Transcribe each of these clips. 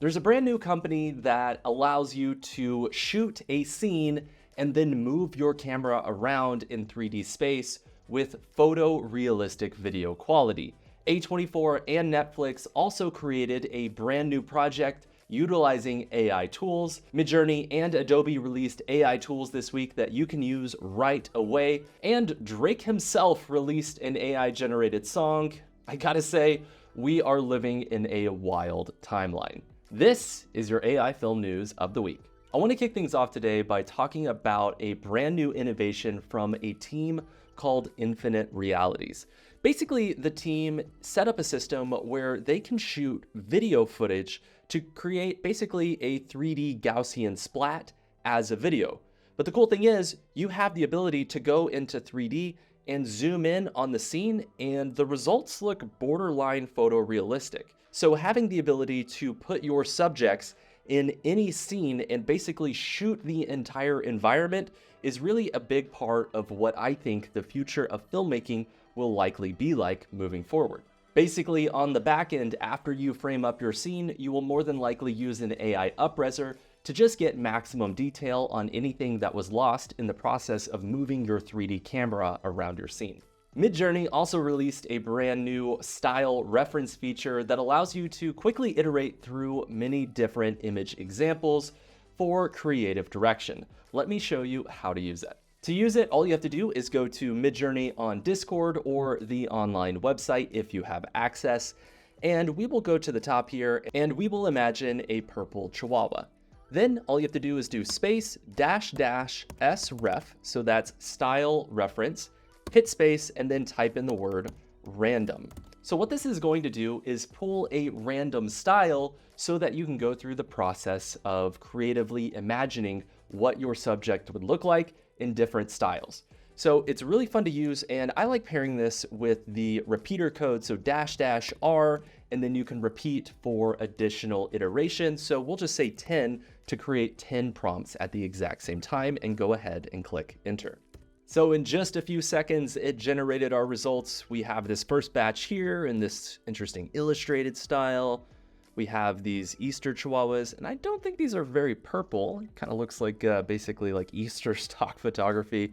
There's a brand new company that allows you to shoot a scene and then move your camera around in 3D space with photorealistic video quality. A24 and Netflix also created a brand new project utilizing AI tools. Midjourney and Adobe released AI tools this week that you can use right away. And Drake himself released an AI-generated song. I gotta say, we are living in a wild timeline. This is your AI film news of the week. I want to kick things off today by talking about a brand new innovation from a team called Infinite Realities. Basically, the team set up a system where they can shoot video footage to create basically a 3D Gaussian splat as a video. But the cool thing is, you have the ability to go into 3D and zoom in on the scene, and the results look borderline photorealistic. So having the ability to put your subjects in any scene and basically shoot the entire environment is really a big part of what I think the future of filmmaking will likely be like moving forward. Basically, on the back end, after you frame up your scene, you will more than likely use an AI upreser to just get maximum detail on anything that was lost in the process of moving your 3D camera around your scene. Midjourney also released a brand new style reference feature that allows you to quickly iterate through many different image examples for creative direction. Let me show you how to use it. To use it, all you have to do is go to Midjourney on Discord or the online website if you have access, and we will go to the top here and we will imagine a purple chihuahua. Then all you have to do is do space --sref, so that's style reference, hit space, and then type in the word random. So what this is going to do is pull a random style so that you can go through the process of creatively imagining what your subject would look like in different styles. So it's really fun to use, and I like pairing this with the repeater code, so --R, and then you can repeat for additional iterations. So we'll just say 10 to create 10 prompts at the exact same time, and go ahead and click enter. So in just a few seconds, it generated our results. We have this first batch here in this interesting illustrated style. We have these Easter chihuahuas, and I don't think these are very purple. It kind of looks like basically like Easter stock photography.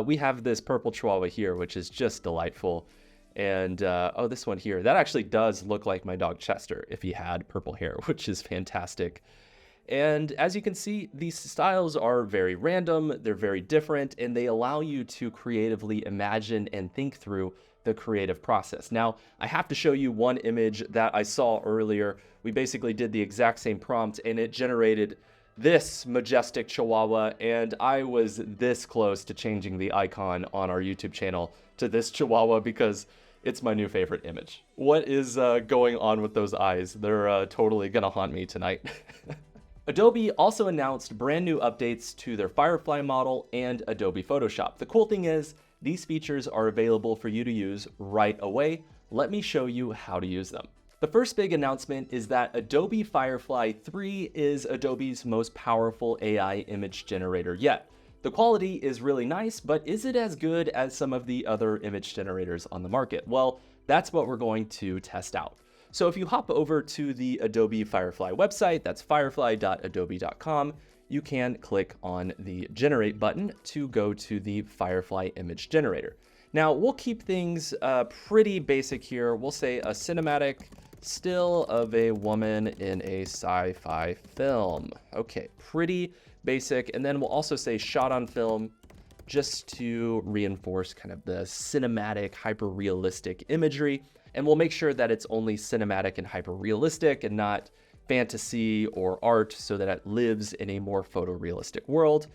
We have this purple chihuahua here, which is just delightful. And oh, this one here, that actually does look like my dog Chester if he had purple hair, which is fantastic. And as you can see, these styles are very random, they're very different, and they allow you to creatively imagine and think through the creative process. Now, I have to show you one image that I saw earlier. We basically did the exact same prompt and it generated this majestic chihuahua, and I was this close to changing the icon on our YouTube channel to this chihuahua because it's my new favorite image. What is going on with those eyes? They're totally gonna haunt me tonight. Adobe also announced brand new updates to their Firefly model and Adobe Photoshop. The cool thing is, these features are available for you to use right away. Let me show you how to use them. The first big announcement is that Adobe Firefly 3 is Adobe's most powerful AI image generator yet. The quality is really nice, but is it as good as some of the other image generators on the market? Well, that's what we're going to test out. So if you hop over to the Adobe Firefly website, that's firefly.adobe.com, you can click on the Generate button to go to the Firefly image generator. Now, we'll keep things pretty basic here. We'll say a cinematic still of a woman in a sci-fi film. Okay, pretty basic. And then we'll also say shot on film just to reinforce kind of the cinematic, hyper-realistic imagery. And we'll make sure that it's only cinematic and hyper-realistic and not fantasy or art, so that it lives in a more photorealistic world.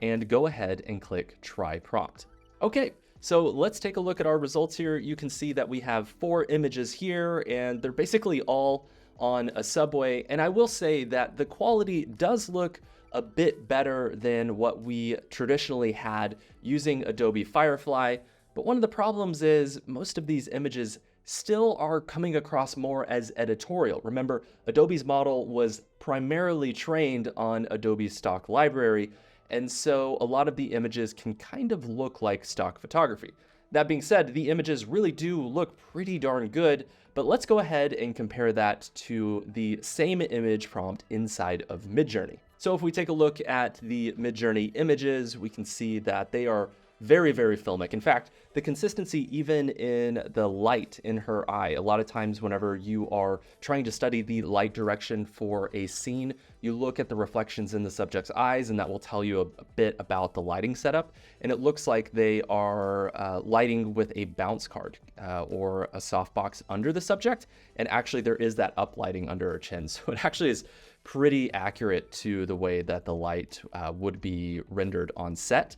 And go ahead and click Try Prompt. Okay, so let's take a look at our results here. You can see that we have 4 images here, and they're basically all on a subway. And I will say that the quality does look a bit better than what we traditionally had using Adobe Firefly. But one of the problems is most of these images still are coming across more as editorial. Remember, Adobe's model was primarily trained on Adobe's stock library, and so a lot of the images can kind of look like stock photography. That being said, the images really do look pretty darn good, but let's go ahead and compare that to the same image prompt inside of Midjourney. So if we take a look at the Midjourney images, we can see that they are very, very filmic. In fact, the consistency even in the light in her eye, a lot of times whenever you are trying to study the light direction for a scene, you look at the reflections in the subject's eyes, and that will tell you a bit about the lighting setup. And it looks like they are lighting with a bounce card or a softbox under the subject. And actually there is that uplighting under her chin. So it actually is pretty accurate to the way that the light would be rendered on set.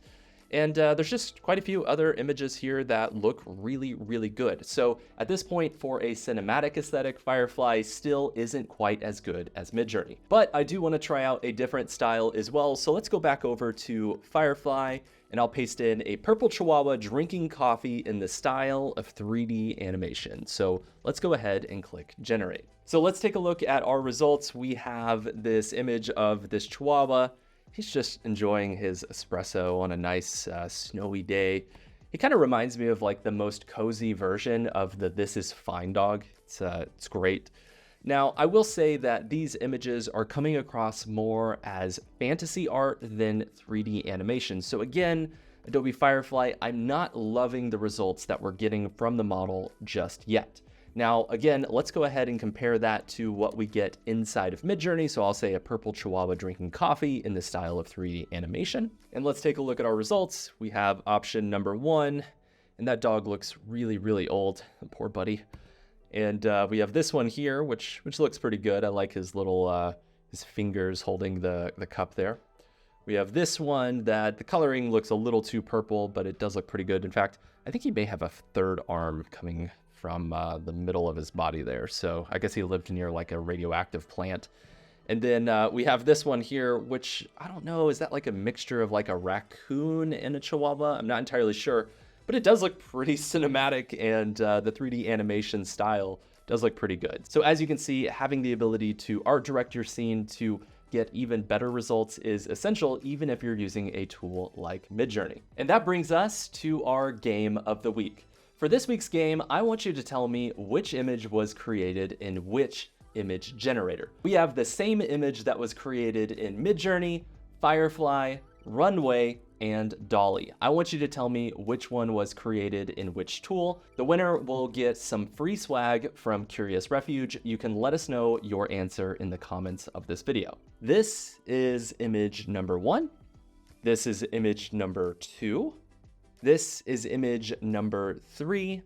And there's just quite a few other images here that look really, really good. So at this point, for a cinematic aesthetic, Firefly still isn't quite as good as Midjourney. But I do want to try out a different style as well. So let's go back over to Firefly, and I'll paste in a purple chihuahua drinking coffee in the style of 3D animation. So let's go ahead and click generate. So let's take a look at our results. We have this image of this chihuahua. He's just enjoying his espresso on a nice snowy day. He kind of reminds me of like the most cozy version of the This Is Fine dog. It's great. Now, I will say that these images are coming across more as fantasy art than 3D animation. So again, Adobe Firefly, I'm not loving the results that we're getting from the model just yet. Now, again, let's go ahead and compare that to what we get inside of Midjourney. So I'll say a purple chihuahua drinking coffee in the style of 3D animation. And let's take a look at our results. We have option number 1, and that dog looks really, really old. Poor buddy. And we have this one here, which looks pretty good. I like his little, his fingers holding the cup there. We have this one that the coloring looks a little too purple, but it does look pretty good. In fact, I think he may have a third arm coming from the middle of his body there. So I guess he lived near like a radioactive plant. And then we have this one here, which I don't know, is that like a mixture of like a raccoon and a chihuahua? I'm not entirely sure, but it does look pretty cinematic, and the 3D animation style does look pretty good. So as you can see, having the ability to art direct your scene to get even better results is essential, even if you're using a tool like Midjourney. And that brings us to our game of the week. For this week's game, I want you to tell me which image was created in which image generator. We have the same image that was created in Midjourney, Firefly, Runway, and Dall-E. I want you to tell me which one was created in which tool. The winner will get some free swag from Curious Refuge. You can let us know your answer in the comments of this video. This is image number 1. This is image number 2. This is image number 3,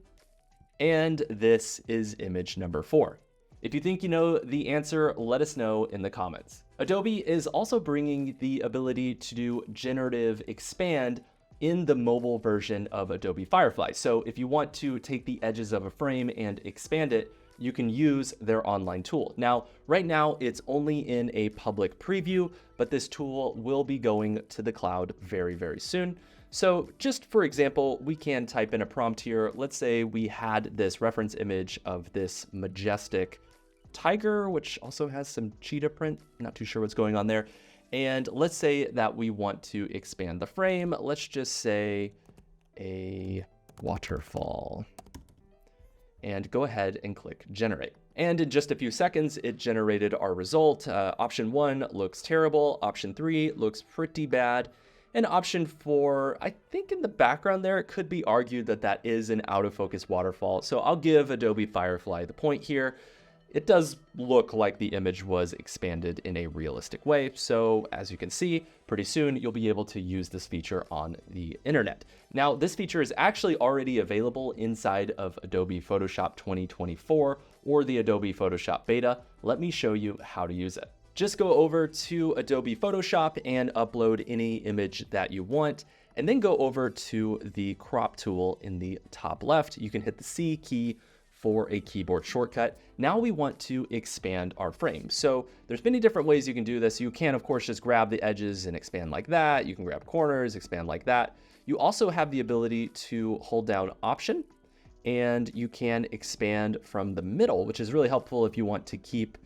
and this is image number 4. If you think you know the answer, let us know in the comments. Adobe is also bringing the ability to do generative expand in the mobile version of Adobe Firefly. So if you want to take the edges of a frame and expand it, you can use their online tool. Now, right now it's only in a public preview, but this tool will be going to the cloud very, very soon. So just for example, we can type in a prompt here. Let's say we had this reference image of this majestic tiger, which also has some cheetah print. Not too sure what's going on there. And let's say that we want to expand the frame. Let's just say a waterfall. And go ahead and click generate. And in just a few seconds, it generated our result. Option 1 looks terrible. Option 3 looks pretty bad. And option 4, I think in the background there, it could be argued that that is an out of focus waterfall. So I'll give Adobe Firefly the point here. It does look like the image was expanded in a realistic way. So as you can see, pretty soon you'll be able to use this feature on the internet. Now, this feature is actually already available inside of Adobe Photoshop 2024 or the Adobe Photoshop beta. Let me show you how to use it. Just go over to Adobe Photoshop and upload any image that you want, and then go over to the crop tool in the top left. You can hit the C key for a keyboard shortcut. Now we want to expand our frame. So there's many different ways you can do this. You can, of course, just grab the edges and expand like that. You can grab corners, expand like that. You also have the ability to hold down Option, and you can expand from the middle, which is really helpful if you want to keep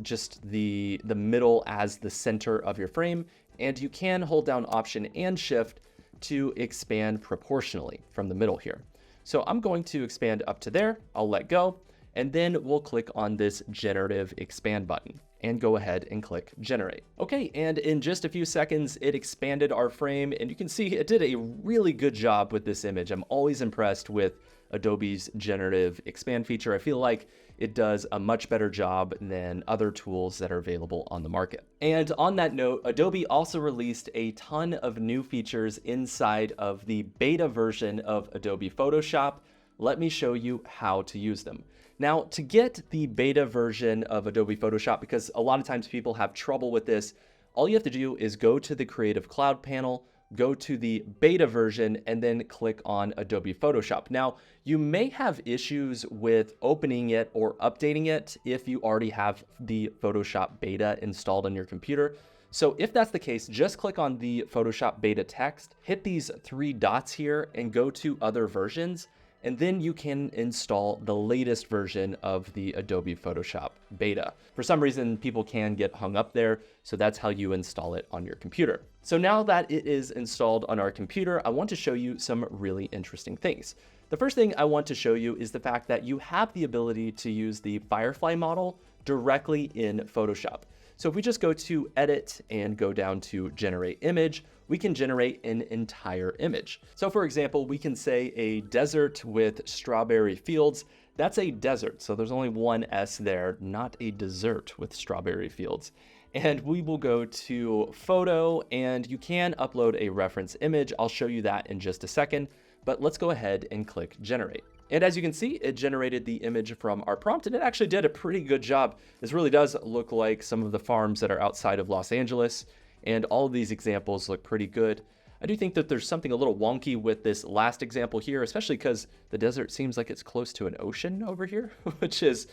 just the middle as the center of your frame. And you can hold down Option and Shift to expand proportionally from the middle here. So I'm going to expand up to there, I'll let go, and then we'll click on this generative expand button and go ahead and click generate. Okay, and in just a few seconds, it expanded our frame, and you can see it did a really good job with this image. I'm always impressed with Adobe's generative expand feature. I feel like it does a much better job than other tools that are available on the market. And on that note, Adobe also released a ton of new features inside of the beta version of Adobe Photoshop. Let me show you how to use them. Now, to get the beta version of Adobe Photoshop, because a lot of times people have trouble with this, all you have to do is go to the Creative Cloud panel, go to the beta version, and then click on Adobe Photoshop. Now, you may have issues with opening it or updating it if you already have the Photoshop beta installed on your computer. So if that's the case, just click on the Photoshop beta text, hit these three dots here and go to other versions, and then you can install the latest version of the Adobe Photoshop beta. For some reason, people can get hung up there, so that's how you install it on your computer. So now that it is installed on our computer, I want to show you some really interesting things. The first thing I want to show you is the fact that you have the ability to use the Firefly model directly in Photoshop. So if we just go to Edit and go down to Generate Image, we can generate an entire image. So for example, we can say a desert with strawberry fields. That's a desert, so there's only one S there, not a dessert with strawberry fields. And we will go to Photo, and you can upload a reference image. I'll show you that in just a second, but let's go ahead and click Generate. And as you can see, it generated the image from our prompt, and it actually did a pretty good job. This really does look like some of the farms that are outside of Los Angeles, and all of these examples look pretty good. I do think that there's something a little wonky with this last example here, especially because the desert seems like it's close to an ocean over here, which is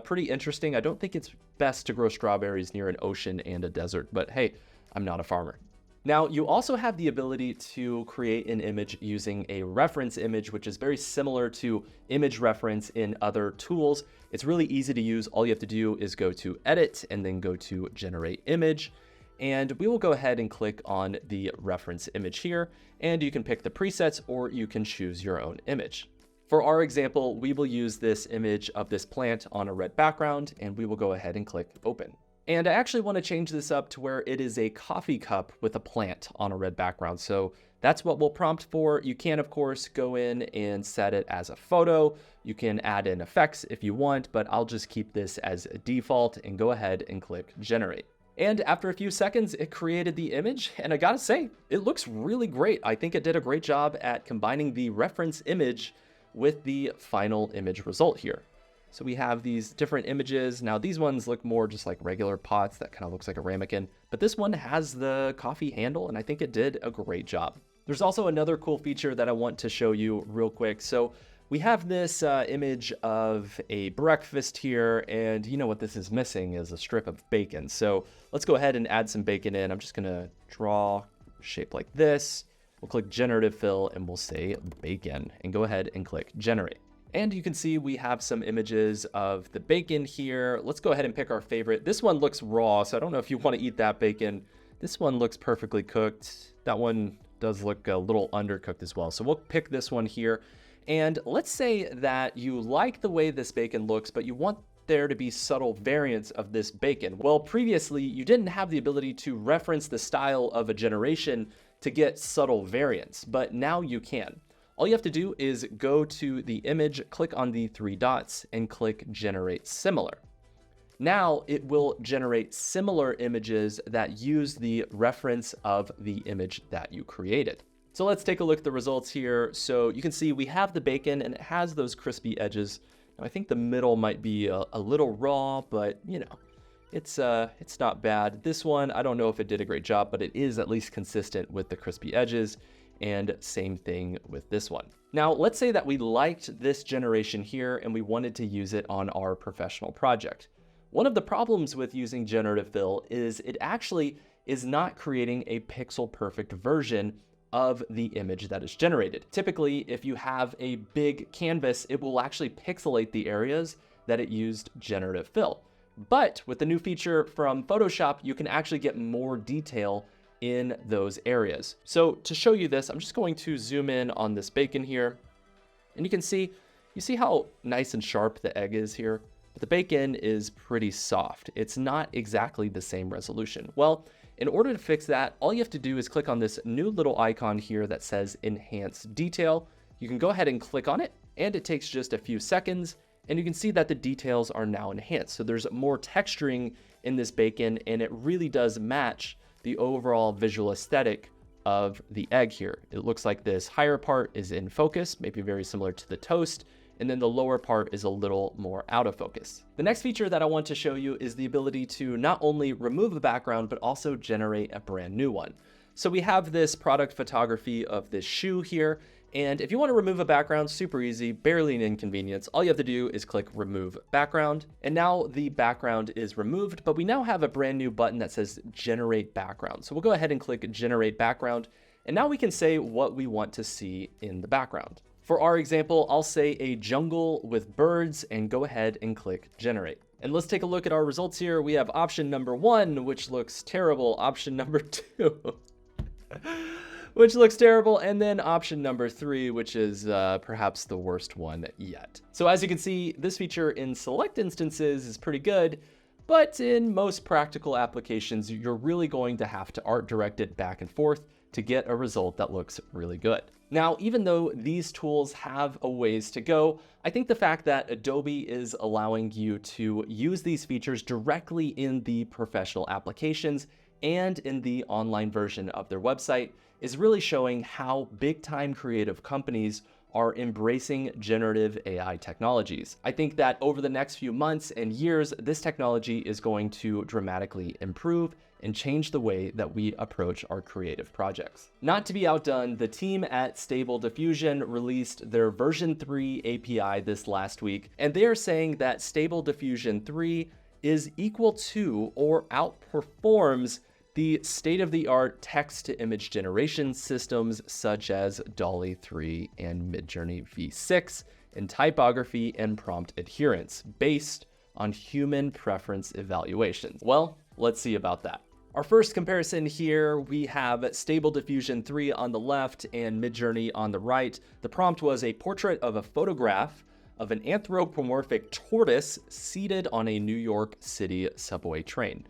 pretty interesting. I don't think it's best to grow strawberries near an ocean and a desert, but hey, I'm not a farmer. Now, you also have the ability to create an image using a reference image, which is very similar to image reference in other tools. It's really easy to use. All you have to do is go to Edit and then go to Generate Image. And we will go ahead and click on the reference image here, and you can pick the presets or you can choose your own image. For our example, we will use this image of this plant on a red background, and we will go ahead and click Open. And I actually want to change this up to where it is a coffee cup with a plant on a red background. So that's what we'll prompt for. You can, of course, go in and set it as a photo. You can add in effects if you want, but I'll just keep this as a default and go ahead and click Generate. And after a few seconds, it created the image, and I gotta say, it looks really great. I think it did a great job at combining the reference image with the final image result here. So we have these different images. Now these ones look more just like regular pots that kind of looks like a ramekin, but this one has the coffee handle, and I think it did a great job. There's also another cool feature that I want to show you real quick. So we have this image of a breakfast here, and you know what this is missing is a strip of bacon. So let's go ahead and add some bacon in. I'm just gonna draw a shape like this. We'll click Generative Fill and we'll say bacon and go ahead and click Generate. And you can see we have some images of the bacon here. Let's go ahead and pick our favorite. This one looks raw, so I don't know if you want to eat that bacon. This one looks perfectly cooked. That one does look a little undercooked as well. So we'll pick this one here. And let's say that you like the way this bacon looks, but you want there to be subtle variants of this bacon. Well, previously you didn't have the ability to reference the style of a generation to get subtle variants, but now you can. All you have to do is go to the image, click on the three dots, and click Generate Similar. Now it will generate similar images that use the reference of the image that you created. So let's take a look at the results here. So you can see we have the bacon and it has those crispy edges. Now I think the middle might be a little raw, but you know, it's not bad. This one, I don't know if it did a great job, but it is at least consistent with the crispy edges. And same thing with this one. Now, let's say that we liked this generation here and we wanted to use it on our professional project. One of the problems with using Generative Fill is it actually is not creating a pixel perfect version of the image that is generated. Typically, if you have a big canvas, it will actually pixelate the areas that it used Generative Fill. But with the new feature from Photoshop, you can actually get more detail in those areas. So to show you this, I'm just going to zoom in on this bacon here, and you see how nice and sharp the egg is here, but the bacon is pretty soft. It's not exactly the same resolution. Well, in order to fix that, all you have to do is click on this new little icon here that says Enhance Detail. You can go ahead and click on it, and it takes just a few seconds, and you can see that the details are now enhanced. So there's more texturing in this bacon, and it really does match the overall visual aesthetic of the egg here. It looks like this higher part is in focus, maybe very similar to the toast, and then the lower part is a little more out of focus. The next feature that I want to show you is the ability to not only remove a background, but also generate a brand new one. So we have this product photography of this shoe here, and if you want to remove a background, super easy, barely an inconvenience. All you have to do is click Remove Background, and now the background is removed, but we now have a brand new button that says Generate Background. So we'll go ahead and click Generate Background, and now we can say what we want to see in the background. For our example, I'll say a jungle with birds and go ahead and click Generate. And let's take a look at our results here. We have option number 1, which looks terrible, option number 2, which looks terrible, and then option number 3, which is perhaps the worst one yet. So as you can see, this feature in select instances is pretty good, but in most practical applications, you're really going to have to art direct it back and forth to get a result that looks really good. Now, even though these tools have a ways to go, I think the fact that Adobe is allowing you to use these features directly in the professional applications and in the online version of their website is really showing how big-time creative companies are embracing generative AI technologies. I think that over the next few months and years, this technology is going to dramatically improve and change the way that we approach our creative projects. Not to be outdone, the team at Stable Diffusion released their version 3 API this last week, and they are saying that Stable Diffusion 3 is equal to or outperforms the state-of-the-art text-to-image generation systems such as Dall-E 3 and Midjourney V6 in typography and prompt adherence based on human preference evaluations. Well, let's see about that. Our first comparison here, we have Stable Diffusion 3 on the left and Midjourney on the right. The prompt was a portrait of a photograph of an anthropomorphic tortoise seated on a New York City subway train.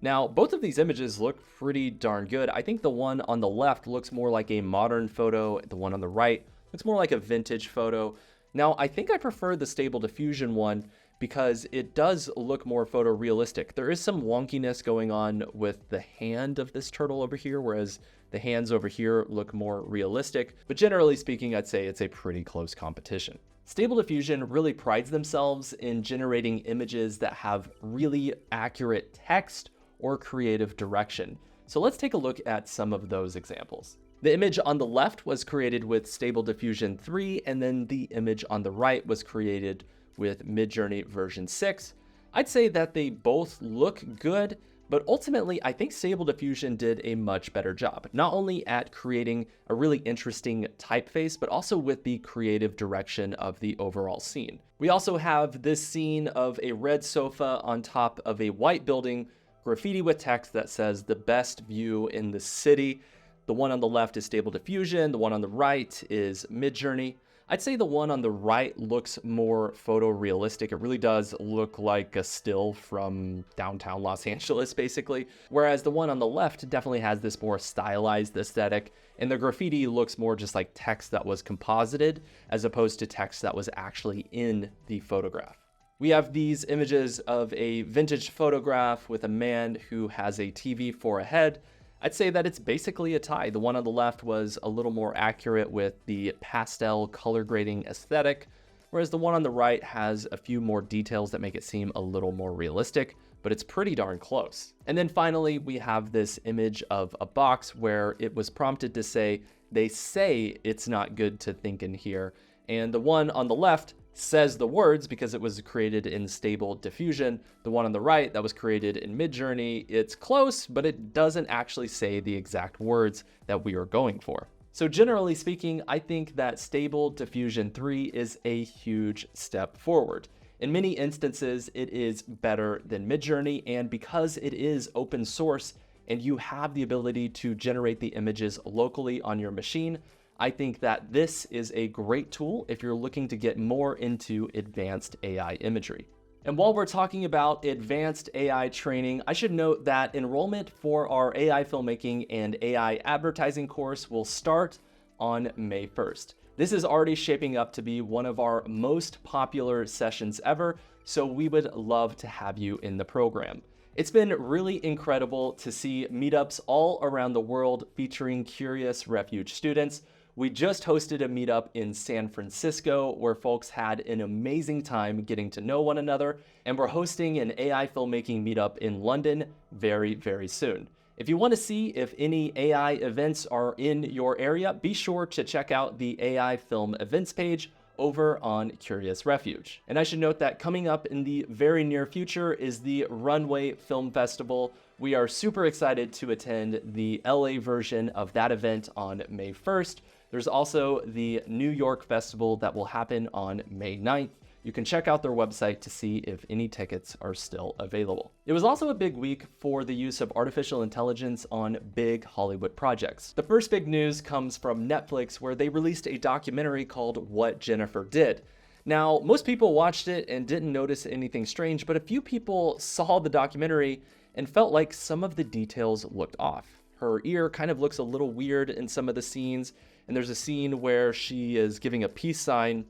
Now, both of these images look pretty darn good. I think the one on the left looks more like a modern photo. The one on the right looks more like a vintage photo. Now, I think I prefer the Stable Diffusion one because it does look more photorealistic. There is some wonkiness going on with the hand of this turtle over here, whereas the hands over here look more realistic. But generally speaking, I'd say it's a pretty close competition. Stable Diffusion really prides themselves in generating images that have really accurate text or creative direction. So let's take a look at some of those examples. The image on the left was created with Stable Diffusion 3, and then the image on the right was created with Midjourney version 6. I'd say that they both look good, but ultimately I think Stable Diffusion did a much better job, not only at creating a really interesting typeface, but also with the creative direction of the overall scene. We also have this scene of a red sofa on top of a white building, graffiti with text that says the best view in the city. The one on the left is Stable Diffusion, the one on the right is Midjourney. I'd say the one on the right looks more photorealistic. It really does look like a still from downtown Los Angeles, basically. Whereas the one on the left definitely has this more stylized aesthetic, and the graffiti looks more just like text that was composited as opposed to text that was actually in the photograph. We have these images of a vintage photograph with a man who has a TV for a head. I'd say that it's basically a tie. The one on the left was a little more accurate with the pastel color grading aesthetic, whereas the one on the right has a few more details that make it seem a little more realistic, but it's pretty darn close. And then finally, we have this image of a box where it was prompted to say, they say it's not good to think in here. And the one on the left says the words because it was created in Stable Diffusion. The one on the right that was created in Midjourney, it's close, but it doesn't actually say the exact words that we are going for. So generally speaking, I think that Stable Diffusion 3 is a huge step forward. In many instances, it is better than Midjourney, and because it is open source and you have the ability to generate the images locally on your machine, I think that this is a great tool if you're looking to get more into advanced AI imagery. And while we're talking about advanced AI training, I should note that enrollment for our AI filmmaking and AI advertising course will start on May 1st. This is already shaping up to be one of our most popular sessions ever, so we would love to have you in the program. It's been really incredible to see meetups all around the world featuring curious Refuge students. We just hosted a meetup in San Francisco where folks had an amazing time getting to know one another, and we're hosting an AI filmmaking meetup in London very, very soon. If you want to see if any AI events are in your area, be sure to check out the AI Film Events page over on Curious Refuge. And I should note that coming up in the very near future is the Runway Film Festival. We are super excited to attend the LA version of that event on May 1st. There's also the New York Festival that will happen on May 9th. You can check out their website to see if any tickets are still available. It was also a big week for the use of artificial intelligence on big Hollywood projects. The first big news comes from Netflix, where they released a documentary called What Jennifer Did. Now, most people watched it and didn't notice anything strange, but a few people saw the documentary and felt like some of the details looked off. Her ear kind of looks a little weird in some of the scenes, and there's a scene where she is giving a peace sign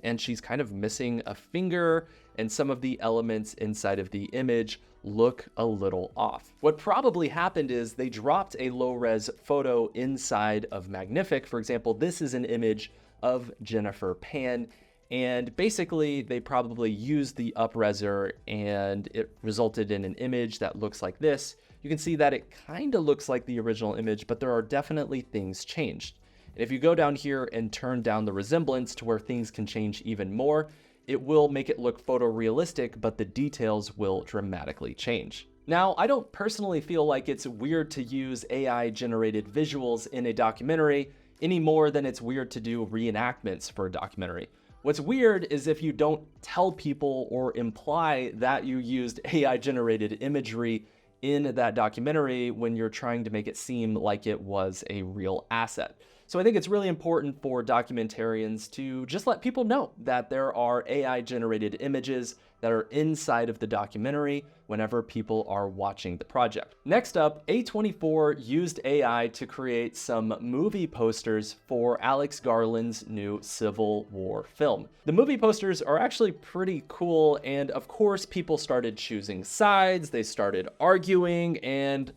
and she's kind of missing a finger, and some of the elements inside of the image look a little off. What probably happened is they dropped a low-res photo inside of Magnific. For example, this is an image of Jennifer Pan, and basically they probably used the upreser and it resulted in an image that looks like this. You can see that it kind of looks like the original image, but there are definitely things changed. And if you go down here and turn down the resemblance to where things can change even more, it will make it look photorealistic, but the details will dramatically change. Now, I don't personally feel like it's weird to use AI-generated visuals in a documentary any more than it's weird to do reenactments for a documentary. What's weird is if you don't tell people or imply that you used AI-generated imagery in that documentary when you're trying to make it seem like it was a real asset. So I think it's really important for documentarians to just let people know that there are AI-generated images that are inside of the documentary whenever people are watching the project. Next up, A24 used AI to create some movie posters for Alex Garland's new Civil War film. The movie posters are actually pretty cool, and of course people started choosing sides, they started arguing, and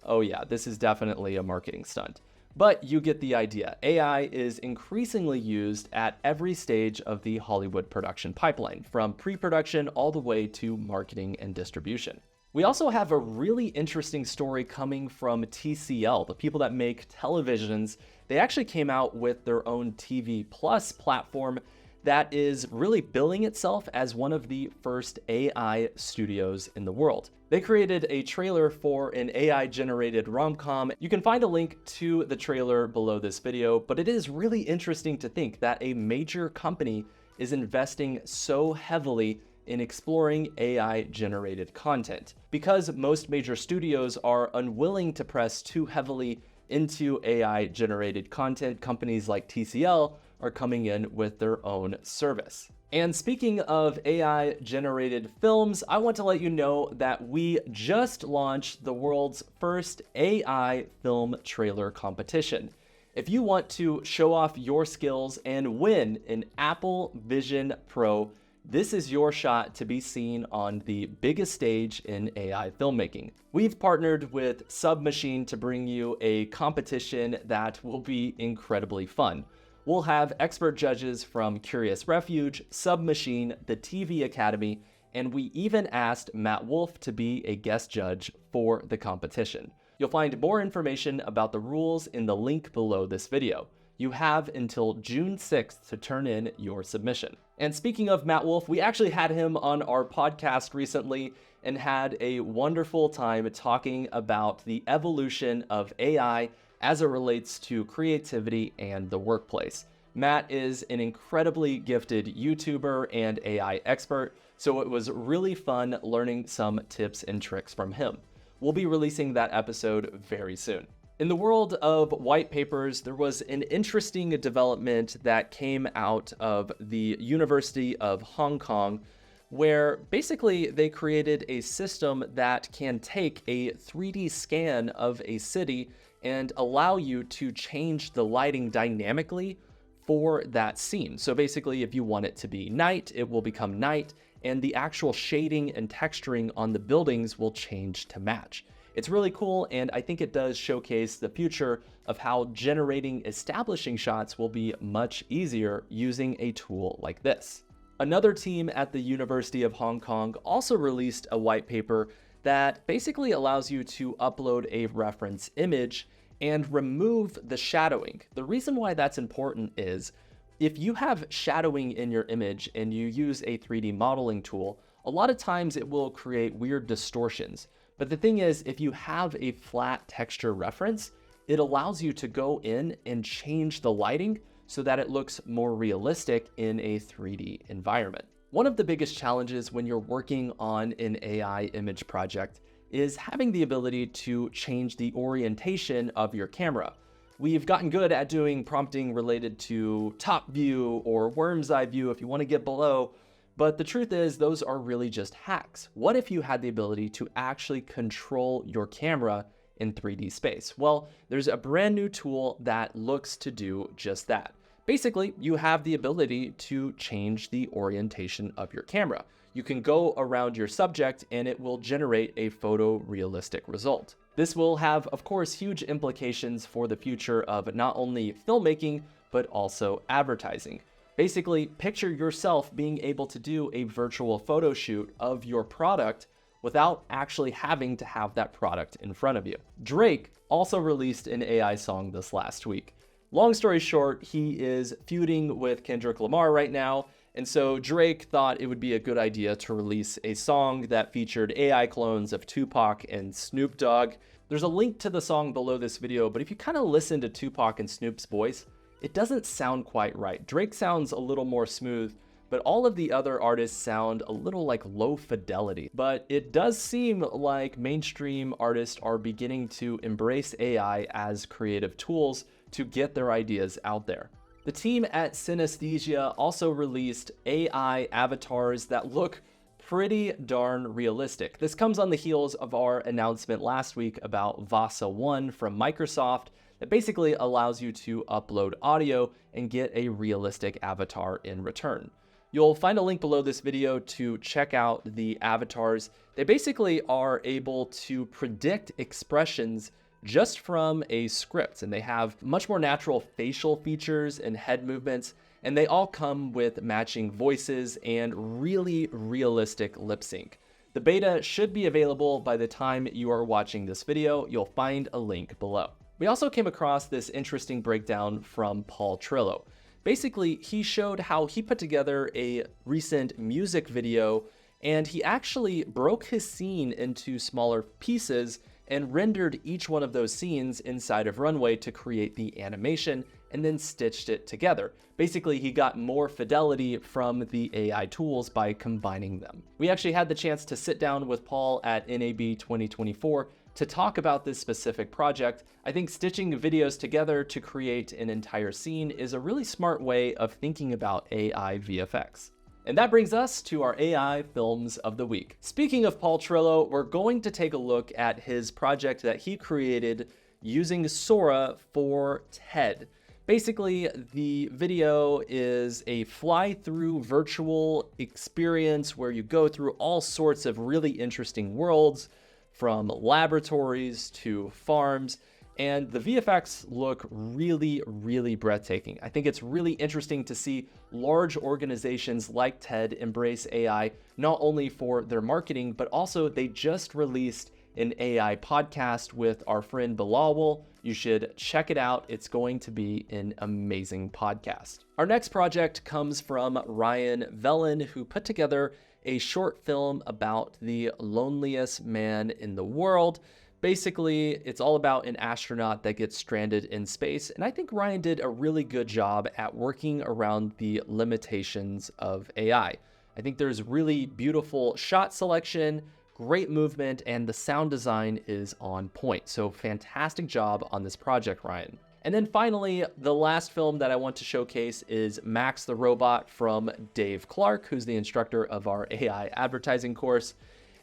oh yeah, this is definitely a marketing stunt. But you get the idea. AI is increasingly used at every stage of the Hollywood production pipeline, from pre-production all the way to marketing and distribution. We also have a really interesting story coming from TCL, the people that make televisions. They actually came out with their own TV Plus platform that is really billing itself as one of the first AI studios in the world. They created a trailer for an AI-generated rom-com. You can find a link to the trailer below this video, but it is really interesting to think that a major company is investing so heavily in exploring AI-generated content. Because most major studios are unwilling to press too heavily into AI-generated content, companies like TCL are coming in with their own service. And speaking of AI-generated films, I want to let you know that we just launched the world's first AI film trailer competition. If you want to show off your skills and win an Apple Vision Pro, this is your shot to be seen on the biggest stage in AI filmmaking. We've partnered with Submachine to bring you a competition that will be incredibly fun. We'll have expert judges from Curious Refuge, Submachine, the TV Academy, and we even asked Matt Wolfe to be a guest judge for the competition. You'll find more information about the rules in the link below this video. You have until June 6th to turn in your submission. And speaking of Matt Wolfe, we actually had him on our podcast recently and had a wonderful time talking about the evolution of AI as it relates to creativity and the workplace. Matt is an incredibly gifted YouTuber and AI expert, so it was really fun learning some tips and tricks from him. we'll be releasing that episode very soon. In the world of white papers, there was an interesting development that came out of the University of Hong Kong, where basically they created a system that can take a 3D scan of a city and allow you to change the lighting dynamically for that scene. So basically, if you want it to be night, it will become night, and the actual shading and texturing on the buildings will change to match. It's really cool, and I think it does showcase the future of how generating establishing shots will be much easier using a tool like this. Another team at the University of Hong Kong also released a white paper that basically allows you to upload a reference image and remove the shadowing. The reason why that's important is if you have shadowing in your image and you use a 3D modeling tool, a lot of times it will create weird distortions. But the thing is, if you have a flat texture reference, it allows you to go in and change the lighting so that it looks more realistic in a 3D environment. One of the biggest challenges when you're working on an AI image project is having the ability to change the orientation of your camera. We've gotten good at doing prompting related to top view or worm's eye view if you want to get below, but the truth is those are really just hacks. What if you had the ability to actually control your camera in 3D space? Well, there's a brand new tool that looks to do just that. Basically, you have the ability to change the orientation of your camera. You can go around your subject and it will generate a photorealistic result. This will have, of course, huge implications for the future of not only filmmaking, but also advertising. Basically, picture yourself being able to do a virtual photo shoot of your product without actually having to have that product in front of you. Drake also released an AI song this last week. Long story short, he is feuding with Kendrick Lamar right now, and so Drake thought it would be a good idea to release a song that featured AI clones of Tupac and Snoop Dogg. There's a link to the song below this video, but if you kind of listen to Tupac and Snoop's voice, it doesn't sound quite right. Drake sounds a little more smooth, but all of the other artists sound a little like low fidelity. But it does seem like mainstream artists are beginning to embrace AI as creative tools to get their ideas out there. The team at Synesthesia also released AI avatars that look pretty darn realistic. This comes on the heels of our announcement last week about Vasa 1 from Microsoft that basically allows you to upload audio and get a realistic avatar in return. You'll find a link below this video to check out the avatars. They basically are able to predict expressions just from a script, and they have much more natural facial features and head movements, and they all come with matching voices and really realistic lip sync. The beta should be available by the time you are watching this video. You'll find a link below. We also came across this interesting breakdown from Paul Trillo. Basically, he showed how he put together a recent music video, and he actually broke his scene into smaller pieces and rendered each one of those scenes inside of Runway to create the animation and then stitched it together. Basically, he got more fidelity from the AI tools by combining them. We actually had the chance to sit down with Paul at NAB 2024 to talk about this specific project. I think stitching videos together to create an entire scene is a really smart way of thinking about AI VFX. And that brings us to our AI films of the week. Speaking of Paul Trillo, we're going to take a look at his project that he created using Sora for TED. Basically, the video is a fly-through virtual experience where you go through all sorts of really interesting worlds, from laboratories to farms, and the VFX look really, really breathtaking. I think it's really interesting to see large organizations like TED embrace AI, not only for their marketing, but also they just released an AI podcast with our friend Bilal. You should check it out. It's going to be an amazing podcast. Our next project comes from Ryan Vellon, who put together a short film about the loneliest man in the world. Basically, it's all about an astronaut that gets stranded in space, and I think Ryan did a really good job at working around the limitations of AI. I think there's really beautiful shot selection, great movement, and the sound design is on point. So fantastic job on this project, Ryan. And then finally, the last film that I want to showcase is Max the Robot from Dave Clark, who's the instructor of our AI advertising course.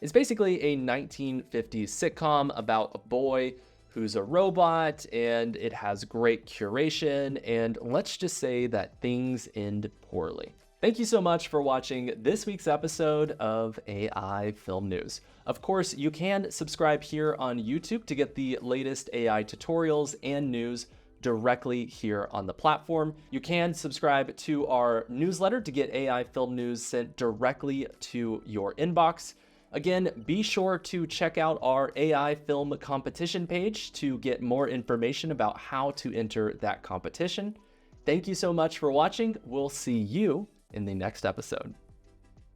It's basically a 1950s sitcom about a boy who's a robot, and it has great curation, and let's just say that things end poorly. Thank you so much for watching this week's episode of AI Film News. Of course, you can subscribe here on YouTube to get the latest AI tutorials and news directly here on the platform. You can subscribe to our newsletter to get AI film news sent directly to your inbox. Again, be sure to check out our AI film competition page to get more information about how to enter that competition. Thank you so much for watching. We'll see you in the next episode.